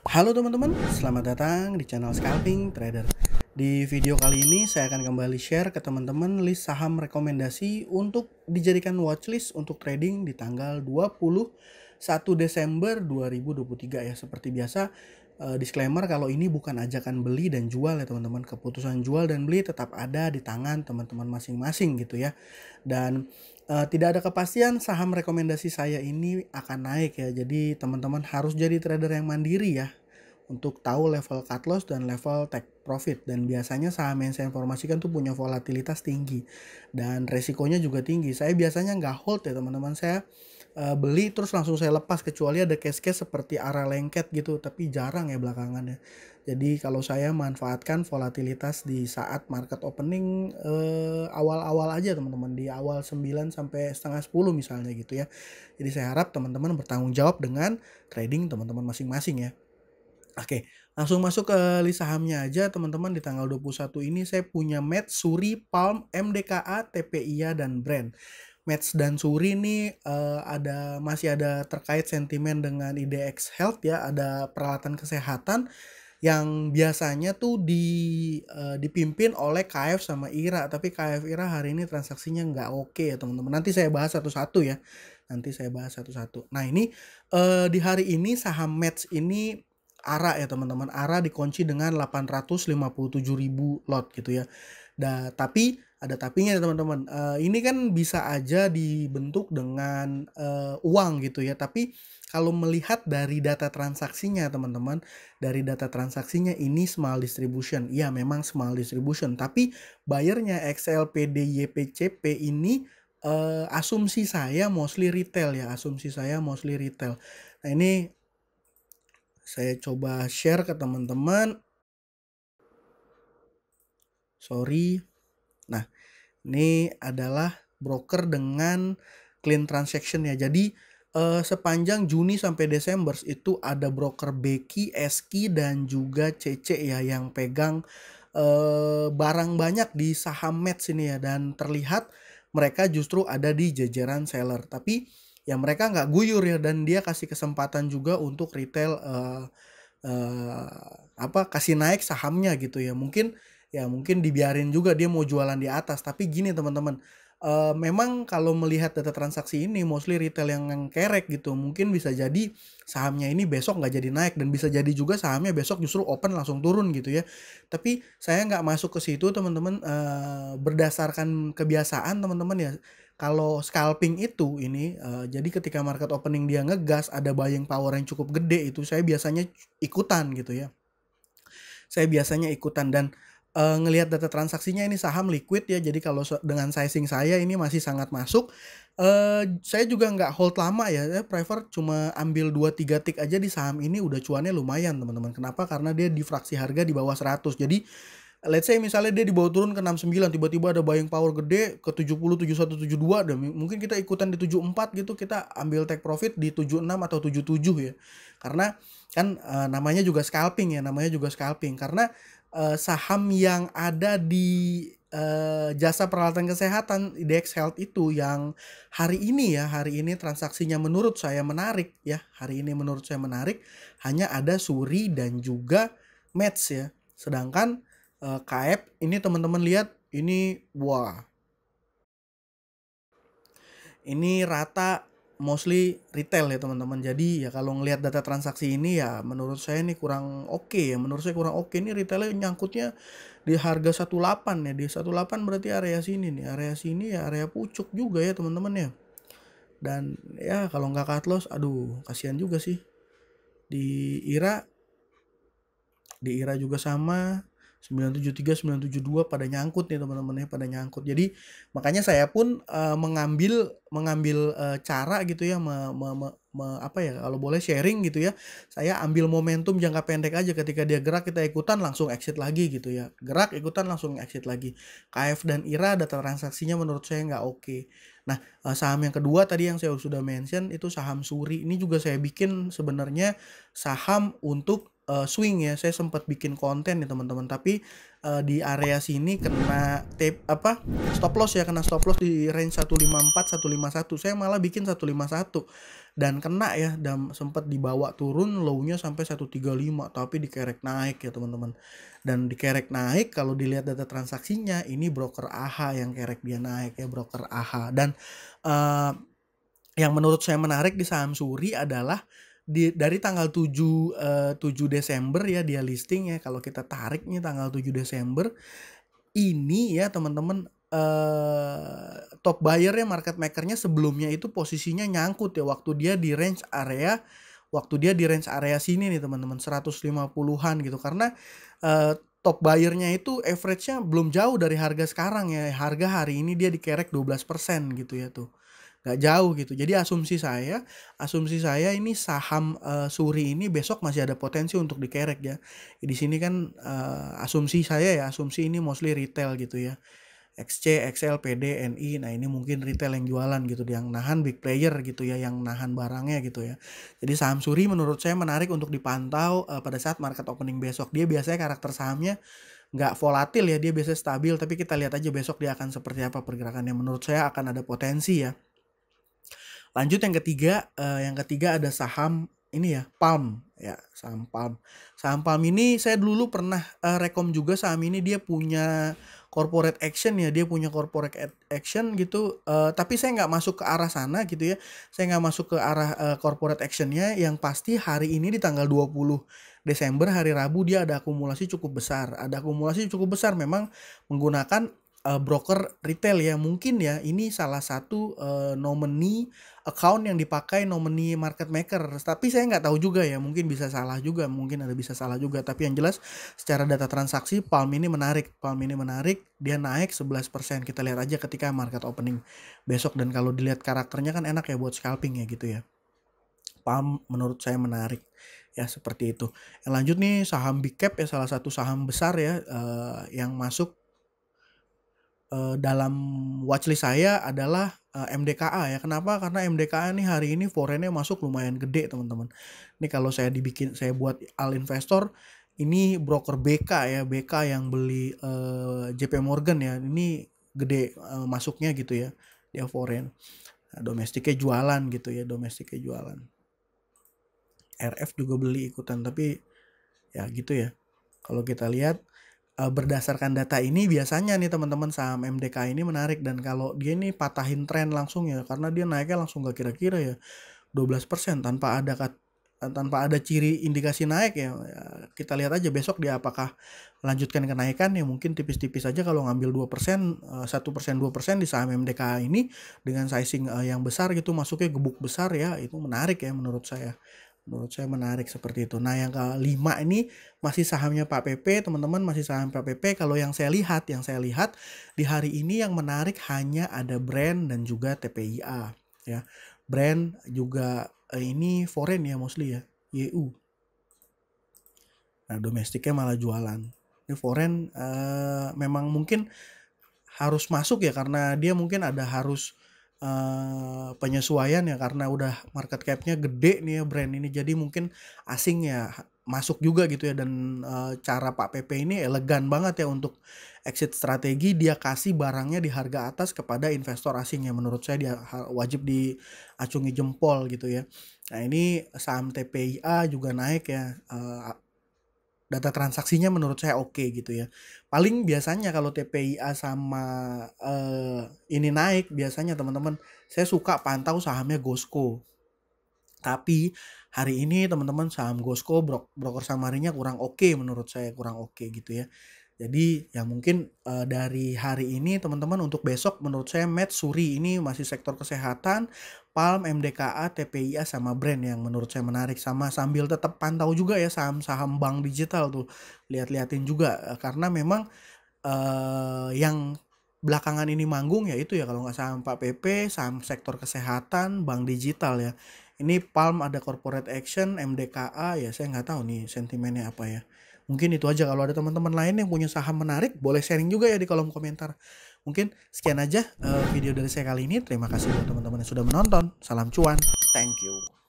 Halo teman-teman, selamat datang di channel Scalping Trader. Di video kali ini saya akan kembali share ke teman-teman list saham rekomendasi untuk dijadikan watchlist untuk trading di tanggal 21 Desember 2023 ya. Seperti biasa, disclaimer kalau ini bukan ajakan beli dan jual ya teman-teman. Keputusan jual dan beli tetap ada di tangan teman-teman masing-masing gitu ya. Dan tidak ada kepastian saham rekomendasi saya ini akan naik ya. Jadi teman-teman harus jadi trader yang mandiri ya untuk tahu level cut loss dan level take profit. Dan biasanya saham yang saya informasikan tuh punya volatilitas tinggi dan resikonya juga tinggi. Saya biasanya nggak hold ya teman-teman, saya beli terus langsung saya lepas, kecuali ada case-case seperti arah lengket gitu, tapi jarang ya belakangan ya. Jadi kalau saya manfaatkan volatilitas di saat market opening awal-awal aja teman-teman, di awal 9 sampai setengah 10 misalnya gitu ya. Jadi saya harap teman-teman bertanggung jawab dengan trading teman-teman masing-masing ya. Oke, langsung masuk ke list sahamnya aja teman-teman. Di tanggal 21 ini saya punya Mets, Suri, Palm, MDKA, TPIA, dan Brand. Mets dan Suri ini masih ada terkait sentimen dengan IDX Health ya, ada peralatan kesehatan yang biasanya tuh dipimpin oleh KF sama IRA, tapi KF IRA hari ini transaksinya nggak oke ya teman-teman. Nanti saya bahas satu-satu ya. Nanti saya bahas satu-satu. Nah ini di hari ini saham Mets ini ARA ya teman-teman. ARA dikunci dengan 857.000 lot gitu ya. Tapi ada tapinya ya teman-teman. Ini kan bisa aja dibentuk dengan uang gitu ya. Tapi kalau melihat dari data transaksinya teman-teman, dari data transaksinya ini small distribution. Iya memang small distribution. Tapi buyernya XLPD YPCP ini asumsi saya mostly retail ya. Asumsi saya mostly retail. Nah ini saya coba share ke teman-teman. Sorry. Nah, ini adalah broker dengan clean transaction ya. Jadi sepanjang Juni sampai Desember itu ada broker Beki, Eski, dan juga CC ya yang pegang barang banyak di saham Mets ini ya. Dan terlihat mereka justru ada di jajaran seller. Tapi ya mereka nggak guyur ya, dan dia kasih kesempatan juga untuk retail kasih naik sahamnya gitu ya. Mungkin dibiarin juga dia mau jualan di atas. Tapi gini teman-teman, memang kalau melihat data transaksi ini mostly retail yang kerek gitu. Mungkin bisa jadi sahamnya ini besok nggak jadi naik, dan bisa jadi juga sahamnya besok justru open langsung turun gitu ya. Tapi saya nggak masuk ke situ teman-teman, berdasarkan kebiasaan teman-teman ya. Kalau scalping itu ini jadi ketika market opening dia ngegas, ada buying power yang cukup gede, itu saya biasanya ikutan gitu ya. Saya biasanya ikutan, dan ngelihat data transaksinya ini saham liquid ya. Jadi kalau dengan sizing saya ini masih sangat masuk. Saya juga nggak hold lama ya. Saya prefer cuma ambil 2-3 tick aja di saham ini, udah cuannya lumayan teman-teman. Kenapa? Karena dia di fraksi harga di bawah 100. Jadi let's say misalnya dia dibawa turun ke 69, tiba-tiba ada buying power gede ke 70, 71, 72, dan mungkin kita ikutan di 74 gitu, kita ambil take profit di 76 atau 77 ya. Karena kan namanya juga scalping ya, karena saham yang ada di jasa peralatan kesehatan IDX Health itu yang hari ini transaksinya menurut saya menarik ya. Hari ini menurut saya menarik hanya ada Suri dan juga Mets ya. Sedangkan KF ini teman-teman lihat ini, wah, ini rata mostly retail ya teman-teman. Jadi ya kalau ngelihat data transaksi ini ya menurut saya ini kurang oke ya. Menurut saya kurang oke. Ini retailnya nyangkutnya di harga 18 ya. Di 18 berarti area sini nih. Area sini ya area pucuk juga ya teman-teman ya. Dan ya kalau nggak cut loss, aduh kasihan juga sih. Di IRA juga sama 973, 972 pada nyangkut nih teman-teman ya, pada nyangkut. Jadi makanya saya pun mengambil cara gitu ya, apa ya, kalau boleh sharing gitu ya. Saya ambil momentum jangka pendek aja, ketika dia gerak kita ikutan langsung exit lagi gitu ya. Gerak ikutan langsung exit lagi. KF dan IRA data transaksinya menurut saya nggak oke. Nah, saham yang kedua tadi yang saya sudah mention itu saham Suri. Ini juga saya bikin sebenarnya saham untuk swing ya. Saya sempat bikin konten nih teman-teman, tapi di area sini kena stop loss ya, kena stop loss di range 154 151. Saya malah bikin 151 dan kena ya, dan sempat dibawa turun low-nya sampai 135 tapi dikerek naik ya teman-teman. Dan dikerek naik, kalau dilihat data transaksinya ini broker AHA yang kerek dia naik ya, broker AHA. Dan yang menurut saya menarik di saham Suri adalah dari tanggal 7 Desember ya dia listing ya. Kalau kita tarik nih tanggal 7 Desember ini ya teman-teman, top buyer ya, market makernya sebelumnya itu posisinya nyangkut ya waktu dia di range area sini nih teman-teman, 150-an gitu. Karena top buyernya itu average-nya belum jauh dari harga sekarang ya. Harga hari ini dia dikerek 12% gitu ya tuh. Nggak jauh gitu. Jadi asumsi saya ini saham Suri ini besok masih ada potensi untuk dikerek ya. Di sini kan asumsi ini mostly retail gitu ya. XC, XL, PD, NI. Nah, ini mungkin retail yang jualan gitu, yang nahan big player gitu ya, yang nahan barangnya gitu ya. Jadi saham Suri menurut saya menarik untuk dipantau pada saat market opening besok. Dia biasanya karakter sahamnya nggak volatil ya, dia biasanya stabil, tapi kita lihat aja besok dia akan seperti apa pergerakannya. Menurut saya akan ada potensi ya. Lanjut yang ketiga ada saham ini ya, Palm ya, saham Palm. Saham Palm ini saya dulu pernah rekom juga saham ini. Dia punya corporate action ya, gitu. Tapi saya nggak masuk ke arah sana gitu ya. Saya nggak masuk ke arah corporate actionnya. Yang pasti hari ini di tanggal 20 Desember hari Rabu dia ada akumulasi cukup besar. Memang menggunakan broker retail ya. Mungkin ya ini salah satu nominee account yang dipakai nominee market maker. Tapi saya nggak tahu juga ya, mungkin bisa salah juga, tapi yang jelas secara data transaksi Palm ini menarik, dia naik 11%. Kita lihat aja ketika market opening besok, dan kalau dilihat karakternya kan enak ya buat scalping ya gitu ya. Palm menurut saya menarik ya, seperti itu. Yang lanjut nih saham big cap ya, salah satu saham besar ya yang masuk dalam watchlist saya adalah MDKA ya. Kenapa? Karena MDKA nih hari ini foreignnya masuk lumayan gede teman-teman. Ini kalau saya buat Al Investor, ini broker BK ya, BK yang beli JP Morgan ya, ini gede masuknya gitu ya, dia foreign. Nah, domestiknya jualan gitu ya, RF juga beli ikutan, tapi ya gitu ya. Kalau kita lihat berdasarkan data ini biasanya nih teman-teman saham MDK ini menarik, dan kalau dia ini patahin tren langsung ya, karena dia naiknya langsung gak kira-kira ya 12% tanpa ada ciri indikasi naik ya. Kita lihat aja besok dia apakah melanjutkan kenaikan ya, mungkin tipis-tipis aja kalau ngambil 2%, 1% 2% di saham MDK ini dengan sizing yang besar gitu, masuknya gebuk besar ya, itu menarik ya menurut saya menarik seperti itu. Nah, yang kelima ini masih sahamnya Pak PP, teman-teman, masih saham Pak PP. Kalau yang saya lihat di hari ini yang menarik hanya ada Brand dan juga TPIA ya. Brand juga ini foreign ya mostly ya, YU. Nah, domestiknya malah jualan. Ini foreign memang mungkin harus masuk ya, karena dia mungkin ada harus penyesuaian ya, karena udah market capnya gede nih ya brand ini, jadi mungkin asing ya masuk juga gitu ya. Dan cara Pak PP ini elegan banget ya untuk exit strategi, dia kasih barangnya di harga atas kepada investor asing ya. Menurut saya dia wajib diacungi jempol gitu ya. Nah, ini saham TPIA juga naik ya, data transaksinya menurut saya oke gitu ya. Paling biasanya kalau TPIA sama ini naik, biasanya teman-teman saya suka pantau sahamnya Gosco. Tapi hari ini teman-teman saham Gosco broker samarinya kurang oke, menurut saya kurang oke gitu ya. Jadi ya mungkin dari hari ini teman-teman, untuk besok menurut saya match Suri ini masih sektor kesehatan, Palm, MDKA, TPIA sama Brand yang menurut saya menarik. Sama sambil tetap pantau juga ya saham-saham bank digital tuh, lihat-liatin juga karena memang yang belakangan ini manggung ya itu ya, kalau nggak saham Pak PP, saham sektor kesehatan, bank digital ya. Ini Palm ada corporate action, MDKA ya saya nggak tahu nih sentimennya apa ya. Mungkin itu aja. Kalau ada teman-teman lain yang punya saham menarik, boleh sharing juga ya di kolom komentar. Mungkin sekian aja video dari saya kali ini. Terima kasih buat teman-teman yang sudah menonton. Salam cuan. Thank you.